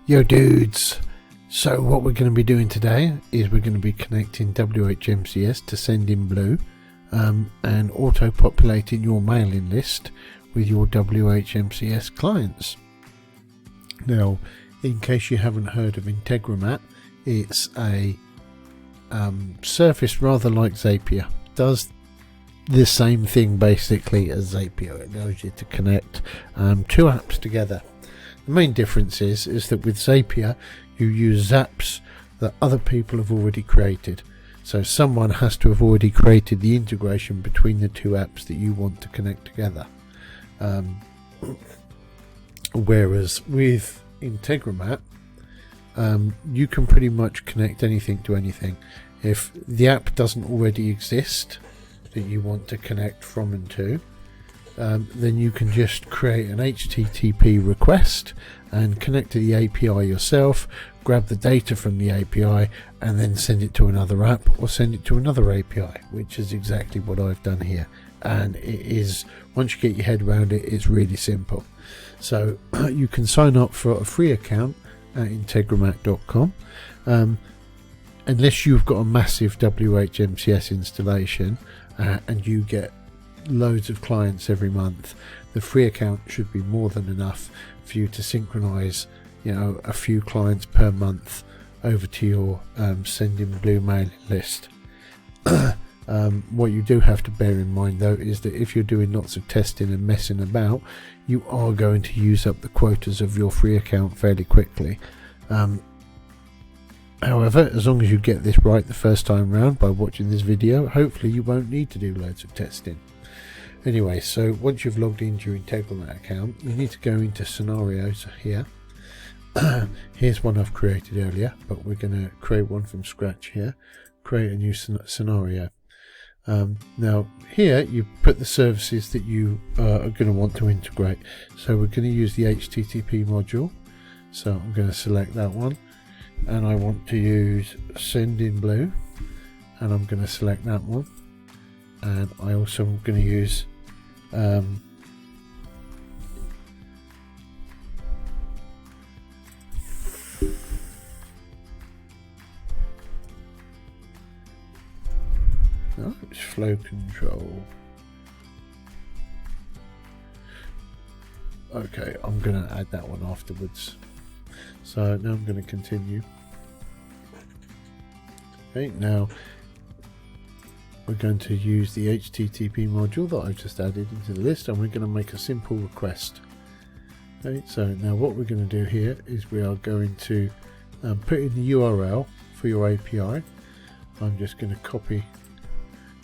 Yo dudes, so what we're going to be doing today is we're going to be connecting WHMCS to sendinblue and auto-populating your mailing list with your WHMCS clients. Now, in case you haven't heard of Integromat, it's a service rather like Zapier. Does the same thing basically as Zapier. It allows you to connect two apps together. The main difference is that with Zapier you use apps that other people have already created. So someone has to have already created the integration between the two apps that you want to connect together. Whereas with Integromat, you can pretty much connect anything to anything. If the app doesn't already exist that you want to connect from and to, then you can just create an HTTP request and connect to the API yourself, grab the data from the API and then send it to another app or send it to another API, which is exactly what I've done here. And it is, once you get your head around it, it's really simple. So you can sign up for a free account at integromat.com. Unless you've got a massive WHMCS installation and you get loads of clients every month, the free account should be more than enough for you to synchronize, a few clients per month over to your sendinblue mailing list. What you do have to bear in mind though is that if you're doing lots of testing and messing about, you are going to use up the quotas of your free account fairly quickly. However, as long as you get this right the first time round by watching this video, hopefully you won't need to do loads of testing. Anyway, so once you've logged into your Integromat account, you need to go into scenarios here. Here's one I've created earlier, but we're going to create one from scratch here. Create a new scenario. Now here you put the services that you are going to want to integrate. So we're going to use the HTTP module. So I'm going to select that one. And I want to use sendinblue, and I'm going to select that one. And I also am going to use it's flow control. Okay, I'm going to add that one afterwards. So now I'm going to continue. Okay, now we're going to use the HTTP module that I've just added into the list, and we're going to make a simple request. Okay, so now what we're going to do here is we are going to put in the URL for your API. I'm just going to copy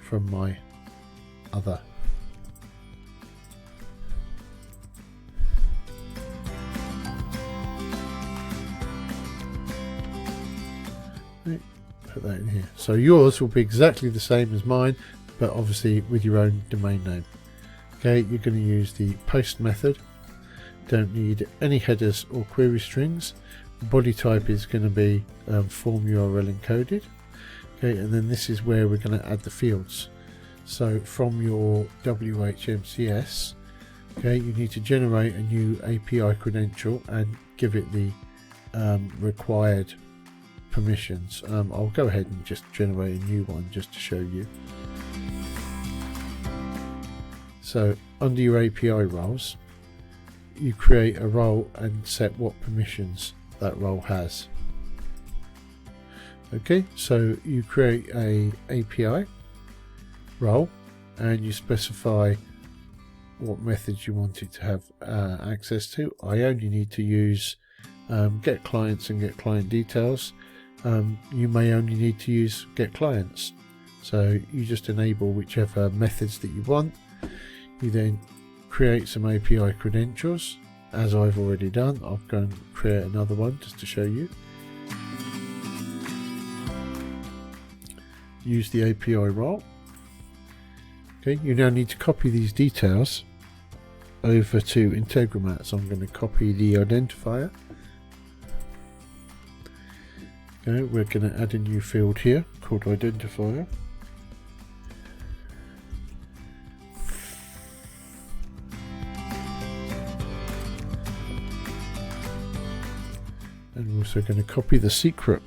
from my other put that in here. So yours will be exactly the same as mine, but obviously with your own domain name. Okay, you're going to use the post method. Don't need any headers or query strings. The body type is going to be form URL encoded. Okay, and then this is where we're going to add the fields. So from your WHMCS, okay, you need to generate a new API credential and give it the required permissions. I'll go ahead and just generate a new one just to show you. So under your API roles, you create a role and set what permissions that role has. Okay, so you create a API role and you specify what methods you want it to have access to. I only need to use get clients and get client details. You may only need to use get clients, so you just enable whichever methods that you want. You then create some API credentials, as I've already done. I'll go and create another one just to show you. Use the API role. Okay, you now need to copy these details over to Integromat, so I'm going to copy the identifier. Okay, we're going to add a new field here called identifier. And we're also going to copy the secret.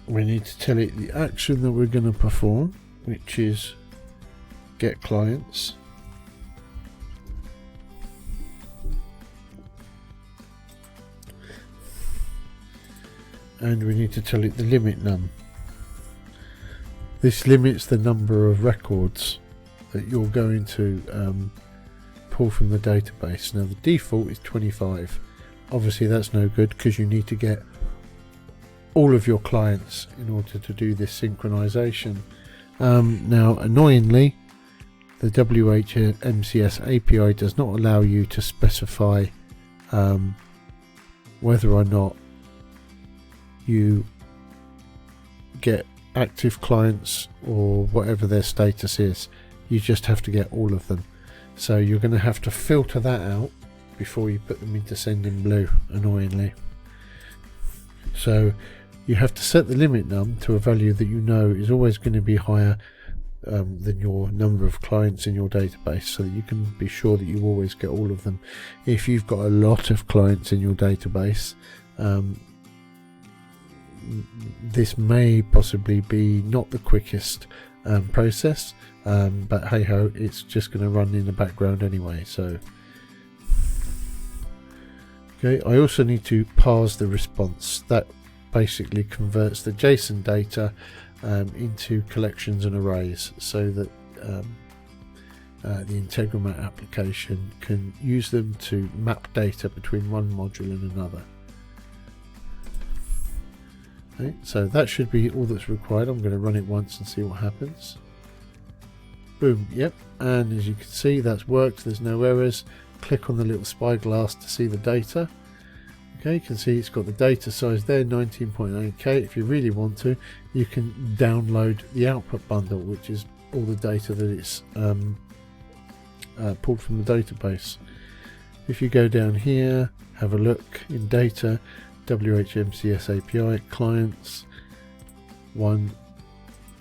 We need to tell it the action that we're going to perform, which is get clients. And we need to tell it the limit num. This limits the number of records that you're going to pull from the database. Now the default is 25. Obviously that's no good because you need to get all of your clients in order to do this synchronization. Now annoyingly, the WHMCS API does not allow you to specify whether or not you get active clients or whatever their status is. You just have to get all of them. So you're going to have to filter that out before you put them into sendinblue, annoyingly. So you have to set the limit num to a value that you know is always going to be higher than your number of clients in your database, so that you can be sure that you always get all of them. If you've got a lot of clients in your database, this may possibly be not the quickest process, but hey ho, it's just going to run in the background anyway. So okay, I also need to parse the response. That basically converts the JSON data into collections and arrays, so that the Integromat application can use them to map data between one module and another. Okay, so that should be all that's required. I'm going to run it once and see what happens. Boom, yep, and as you can see that's worked, there's no errors. Click on the little spyglass to see the data. Okay, you can see it's got the data size there, 19.8K. If you really want to, you can download the output bundle, which is all the data that it's pulled from the database. If you go down here, have a look in data, WHMCS API, clients, one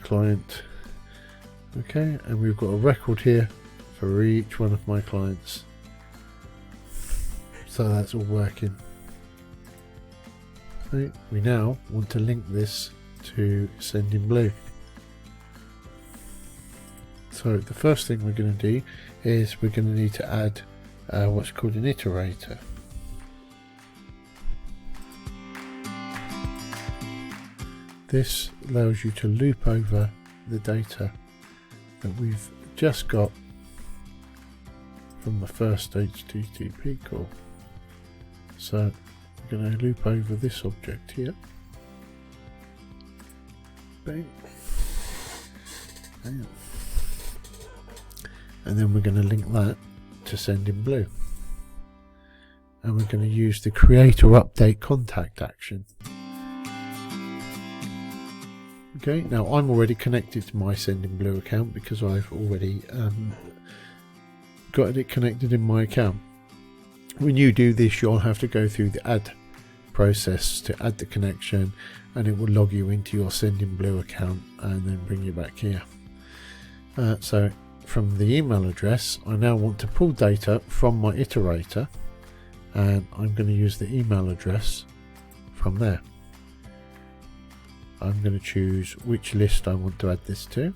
client. Okay, and we've got a record here for each one of my clients. So that's all working. Okay, we now want to link this to sendinblue. So the first thing we're going to do is we're going to need to add what's called an iterator. This allows you to loop over the data that we've just got from the first HTTP call. So we're going to loop over this object here. Bang. Bang. And then we're going to link that to sendinblue. And we're going to use the create or update contact action. Okay, now I'm already connected to my sendinblue account because I've already got it connected in my account. When you do this, you'll have to go through the add process to add the connection, and it will log you into your sendinblue account and then bring you back here. So from the email address, I now want to pull data from my iterator, and I'm going to use the email address from there. I'm going to choose which list I want to add this to.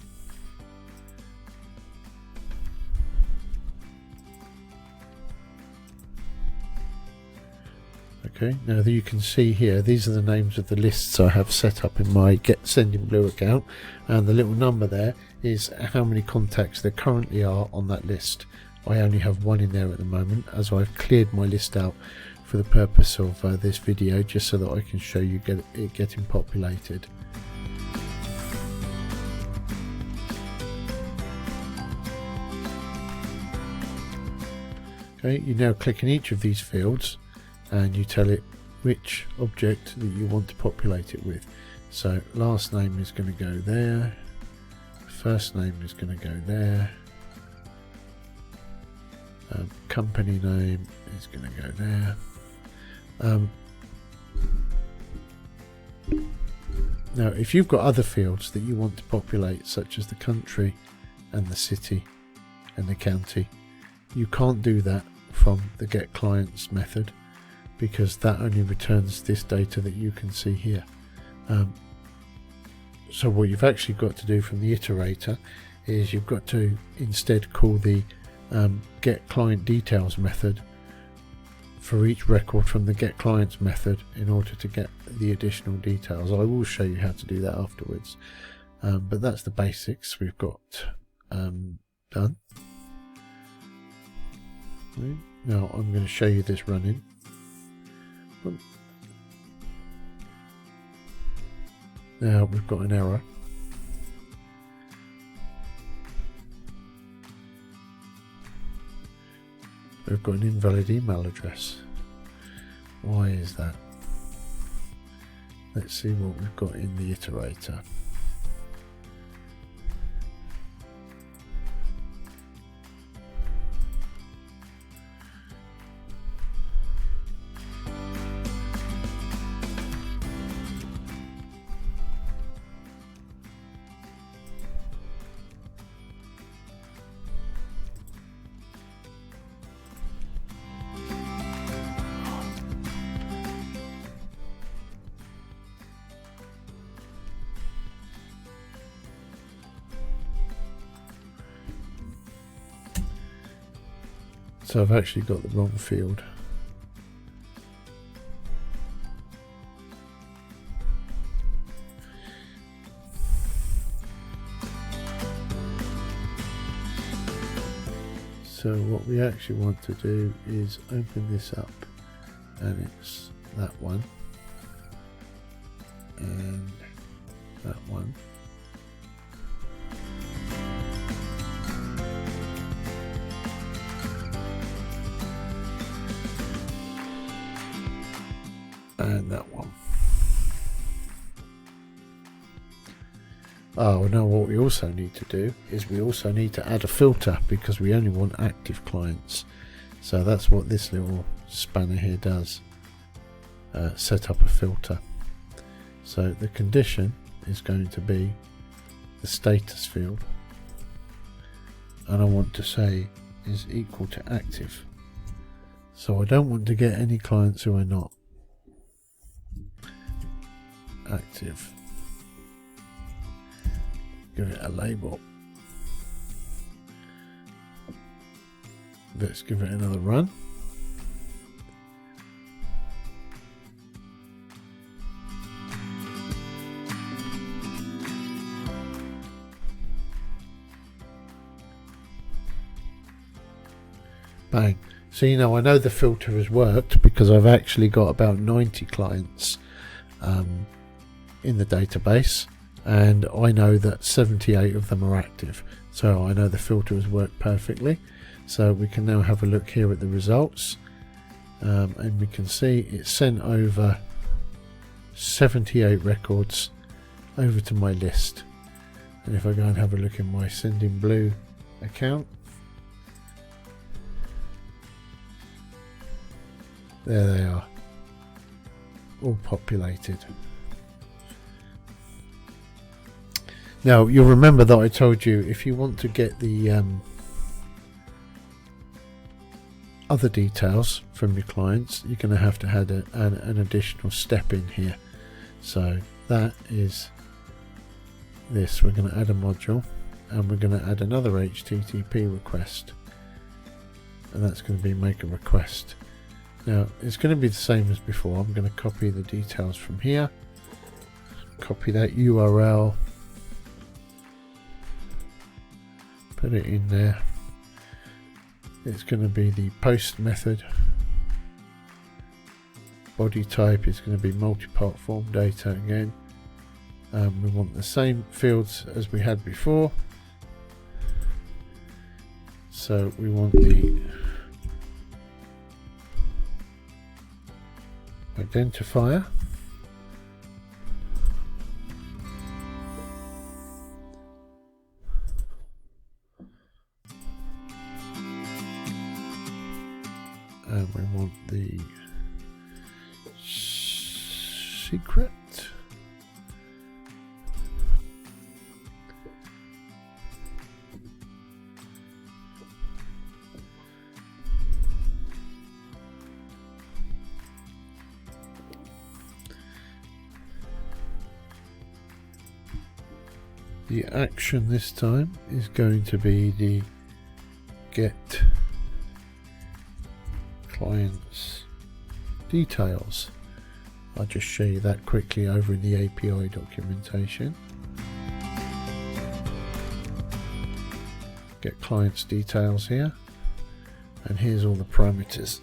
Okay, now that you can see here, these are the names of the lists I have set up in my Get Sendinblue account, and the little number there is how many contacts there currently are on that list. I only have one in there at the moment, as I've cleared my list out for the purpose of this video, just so that I can show you it getting populated. Okay, you now click in each of these fields and you tell it which object that you want to populate it with. So last name is going to go there, first name is going to go there, company name is going to go there, Now if you've got other fields that you want to populate, such as the country and the city and the county, you can't do that from the getClients method, because that only returns this data that you can see here. So what you've actually got to do from the iterator is you've got to instead call the getClientDetails method for each record from the getClients method in order to get the additional details. I will show you how to do that afterwards, but that's the basics we've got done. Now I'm going to show you this running. Now we've got an error. We've got an invalid email address. Why is that? Let's see what we've got in the iterator. So I've actually got the wrong field. So what we actually want to do is open this up, and it's that one and that one. And that one. Oh, now what we also need to do is we also need to add a filter, because we only want active clients. So that's what this little spanner here does. Set up a filter. So the condition is going to be the status field, and I want to say is equal to active. So I don't want to get any clients who are not active. Give it a label. Let's give it another run. Bang. So you know, I know the filter has worked because I've actually got about 90 clients in the database, and I know that 78 of them are active, so I know the filter has worked perfectly. So we can now have a look here at the results, and we can see it sent over 78 records over to my list. And if I go and have a look in my sendinblue account, there they are, all populated. Now you'll remember that I told you if you want to get the other details from your clients, you're going to have to add an additional step in here. So that is this. We're going to add a module, and we're going to add another HTTP request, and that's going to be make a request. Now it's going to be the same as before. I'm going to copy the details from here, copy that URL, put it in there. It's going to be the post method. Body type is going to be multi-part form data again. We want the same fields as we had before. So we want the identifier. And we want the secret. The action this time is going to be the get clients details. I'll just show you that quickly over in the API documentation. Get clients details here, and here's all the parameters.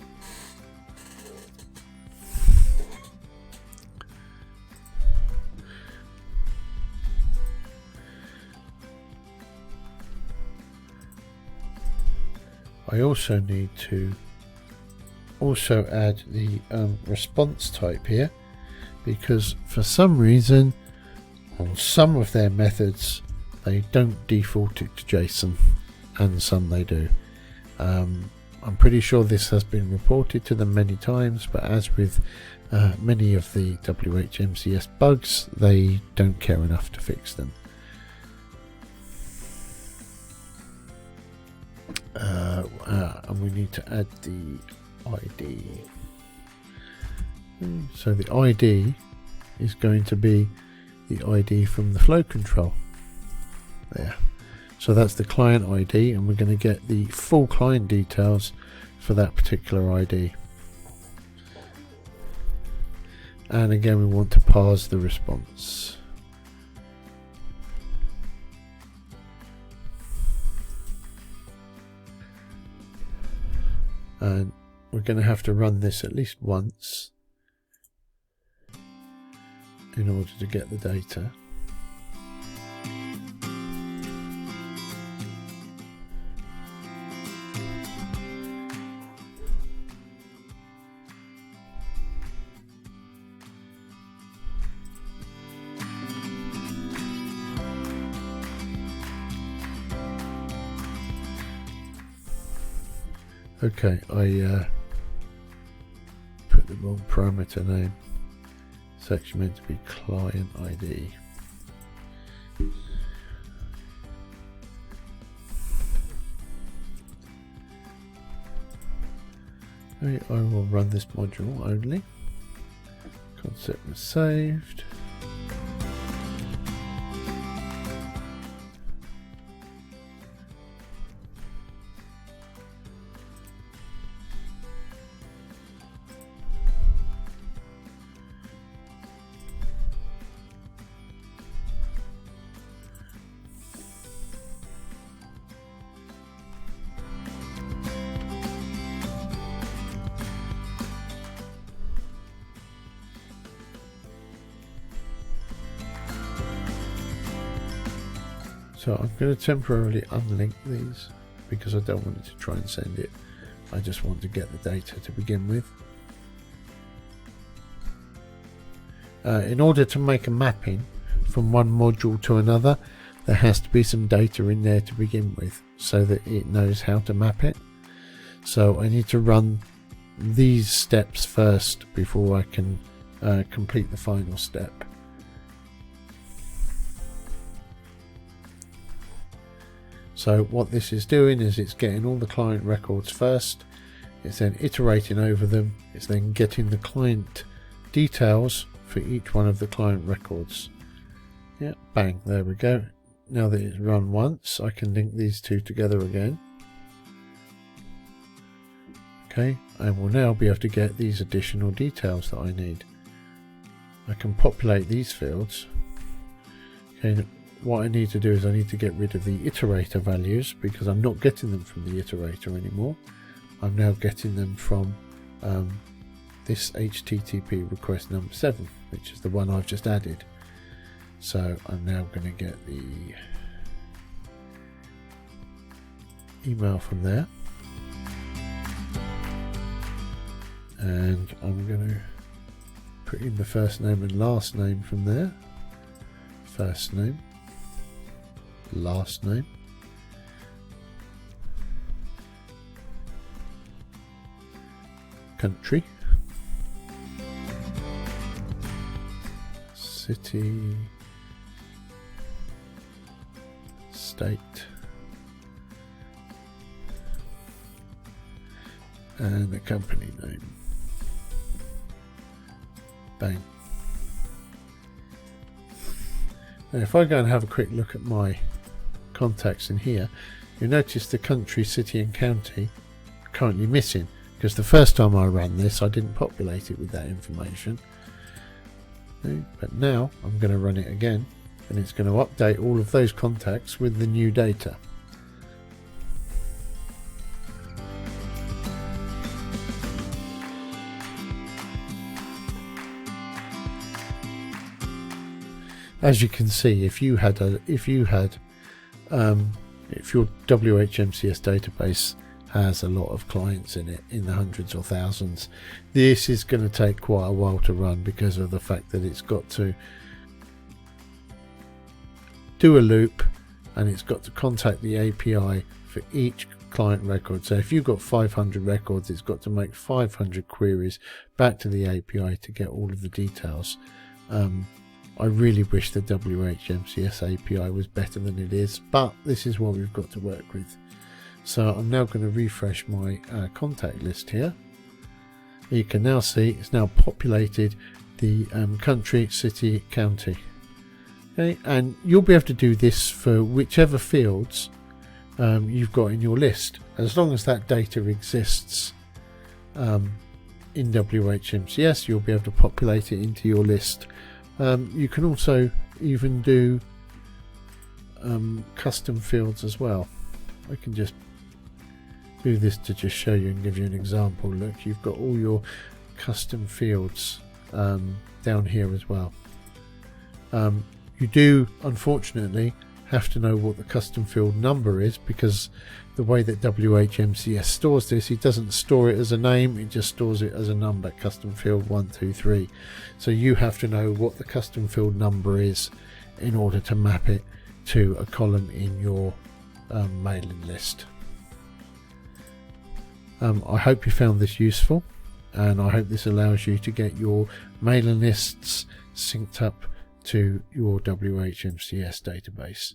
I also need to add the response type here, because for some reason on some of their methods they don't default it to JSON and some they do. I'm pretty sure this has been reported to them many times, but as with many of the WHMCS bugs, they don't care enough to fix them. And we need to add the ID. So the ID is going to be the ID from the flow control. There. So that's the client ID, and we're going to get the full client details for that particular ID. And again, we want to parse the response. And we're going to have to run this at least once in order to get the data. Okay, I put the wrong parameter name. It's actually meant to be client ID. Okay, I will run this module only. Concept was saved. So I'm going to temporarily unlink these because I don't want it to try and send it. I just want to get the data to begin with. In order to make a mapping from one module to another, there has to be some data in there to begin with so that it knows how to map it. So I need to run these steps first before I can complete the final step. So what this is doing is it's getting all the client records first, it's then iterating over them, it's then getting the client details for each one of the client records. Yeah, bang, there we go. Now that it's run once, I can link these two together again. Okay, I will now be able to get these additional details that I need. I can populate these fields. Okay, what I need to do is I need to get rid of the iterator values because I'm not getting them from the iterator anymore. I'm now getting them from this HTTP request number 7, which is the one I've just added. So I'm now going to get the email from there, and I'm going to put in the first name and last name from there. First name, last name, country, city, state, and the company name. Bang. Now if I go and have a quick look at my contacts in here, you'll notice the country, city and county are currently missing, because the first time I ran this I didn't populate it with that information. Okay, but now I'm going to run it again and it's going to update all of those contacts with the new data. As you can see, if your WHMCS database has a lot of clients in it, in the hundreds or thousands, this is going to take quite a while to run, because of the fact that it's got to do a loop and it's got to contact the API for each client record. So if you've got 500 records, it's got to make 500 queries back to the API to get all of the details. I really wish the WHMCS API was better than it is, but this is what we've got to work with. So I'm now going to refresh my contact list here. You can now see it's now populated the country, city, county. Okay, and you'll be able to do this for whichever fields you've got in your list, as long as that data exists in WHMCS. You'll be able to populate it into your list. You can also even do custom fields as well. I can just do this to just show you and give you an example. Look, you've got all your custom fields down here as well. You do unfortunately have to know what the custom field number is, because the way that WHMCS stores this, it doesn't store it as a name, it just stores it as a number, custom field 123. So you have to know what the custom field number is in order to map it to a column in your mailing list. I hope you found this useful, and I hope this allows you to get your mailing lists synced up to your WHMCS database.